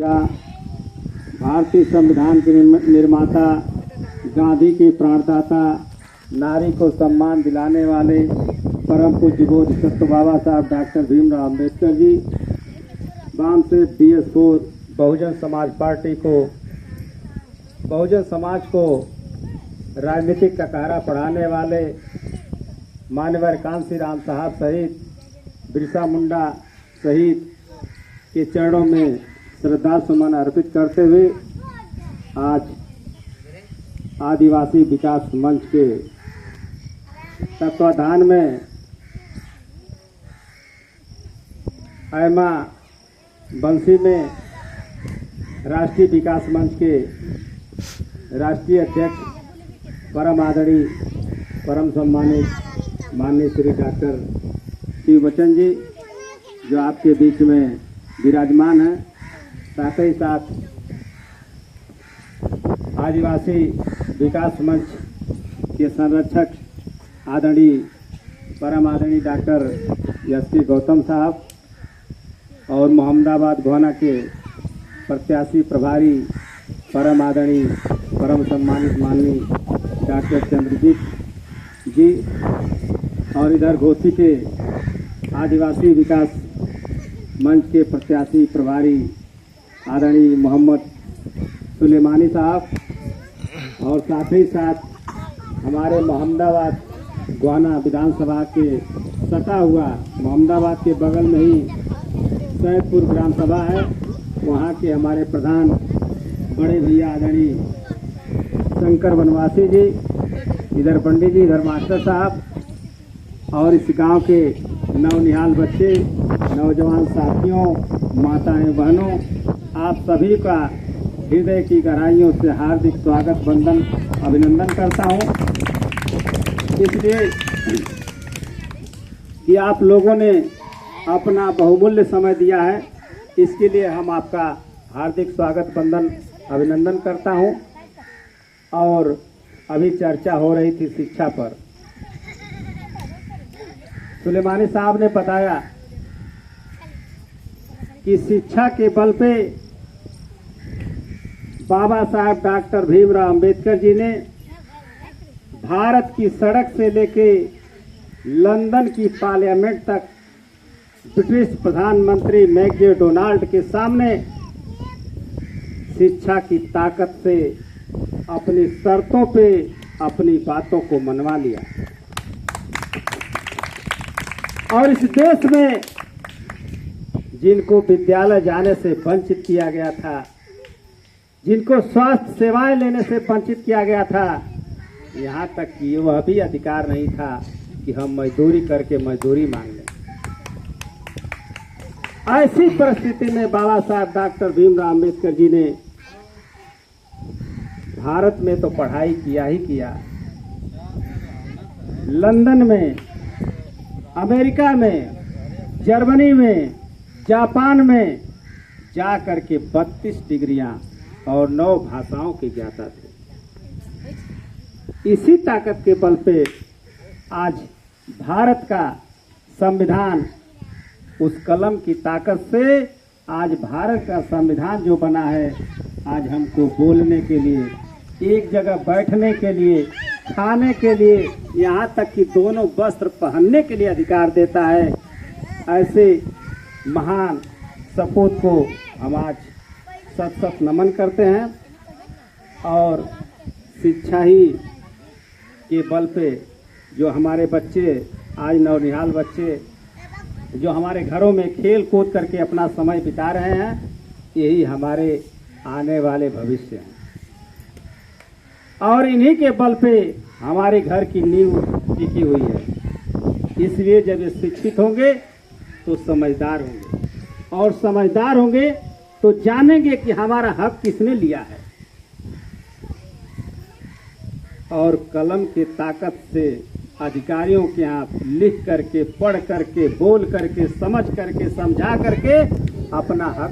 या भारतीय संविधान के निर्माता, गांधी के प्राणदाता, नारी को सम्मान दिलाने वाले परम पूज्य बोधिसत्व बाबा साहब doctor Bhimrao Ambedkar ji, वामसेठ DS4 Bahujan Samaj party को, बहुजन समाज को राजनीतिक ककारा पढ़ाने वाले मान्यवर कांसी राम साहब सहित बिरसा मुंडा सहित के चरणों में श्रद्धा सुमन अर्पित करते हुए आज आदिवासी विकास मंच के तत्वाधान में ऐमा बंसी में राष्ट्रीय विकास मंच के राष्ट्रीय अध्यक्ष परम आदरणीय परम सम्मानित माननीय श्री डॉक्टर शिव बच्चन जी जो आपके बीच में विराजमान है, साथ ही साथ आदिवासी विकास मंच के संरक्षक आदरणीय परम आदरणीय डॉक्टर SP गौतम साहब और मोहम्मदाबाद गोहाना के प्रत्याशी प्रभारी परम आदरणीय परम सम्मानित माननीय डॉक्टर चंद्रजीत जी और इधर घोसी के आदिवासी विकास मंच के प्रत्याशी प्रभारी आदरणीय मोहम्मद सुलेमानी साहब और साथ ही साथ हमारे मोहम्मदाबाद गोहाना विधानसभा के सटा हुआ मोहम्मदाबाद के बगल में ही सैदपुर ग्राम सभा है, वहाँ के हमारे प्रधान बड़े भैया आदरणीय शंकर बनवासी जी, इधर पंडित जी, इधर मास्टर साहब और इस गांव के नवनिहाल बच्चे, नौजवान साथियों, माताएं बहनों, आप सभी का हृदय की गहराइयों से हार्दिक स्वागत वंदन अभिनंदन करता हूं। इसलिए कि आप लोगों ने अपना बहुमूल्य समय दिया है, इसके लिए हम आपका हार्दिक स्वागत वंदन अभिनंदन करता हूं। और अभी चर्चा हो रही थी शिक्षा पर। सुलेमानी साहब ने बताया कि शिक्षा के बल पे बाबा साहब डॉक्टर भीमराव अम्बेडकर जी ने भारत की सड़क से लेके लंदन की पार्लियामेंट तक ब्रिटिश प्रधानमंत्री मैकडोनाल्ड के सामने शिक्षा की ताकत से अपनी शर्तों पे अपनी बातों को मनवा लिया। और इस देश में जिनको विद्यालय जाने से वंचित किया गया था, जिनको स्वास्थ्य सेवाएं लेने से वंचित किया गया था, यहाँ तक कि वह भी अधिकार नहीं था कि हम मजदूरी करके मजदूरी मांग लें। ऐसी परिस्थिति में बाबा साहब डॉक्टर भीमराव अम्बेडकर जी ने भारत में तो पढ़ाई किया ही किया, लंदन में, अमेरिका में, जर्मनी में, जापान में जा करके 32 डिग्रियां और 9 भाषाओं के ज्ञाता थे। इसी ताकत के बल पे आज भारत का संविधान, उस कलम की ताकत से आज भारत का संविधान जो बना है, आज हमको बोलने के लिए, एक जगह बैठने के लिए, खाने के लिए, यहाँ तक कि दोनों वस्त्र पहनने के लिए अधिकार देता है। ऐसे महान सपूत को हम आज सत सत नमन करते हैं। और शिक्षा ही के बल पे जो हमारे बच्चे, आज नवनिहाल बच्चे जो हमारे घरों में खेल कूद करके अपना समय बिता रहे हैं, यही हमारे आने वाले भविष्य हैं। और इन्हीं के बल पे हमारे घर की नींव टिकी हुई है। इसलिए जब ये शिक्षित होंगे तो समझदार होंगे, और समझदार होंगे तो जानेंगे कि हमारा हक किसने लिया है। और कलम की ताकत से अधिकारियों के यहाँ लिख करके, पढ़ करके, बोल करके, समझ करके, समझा करके अपना हक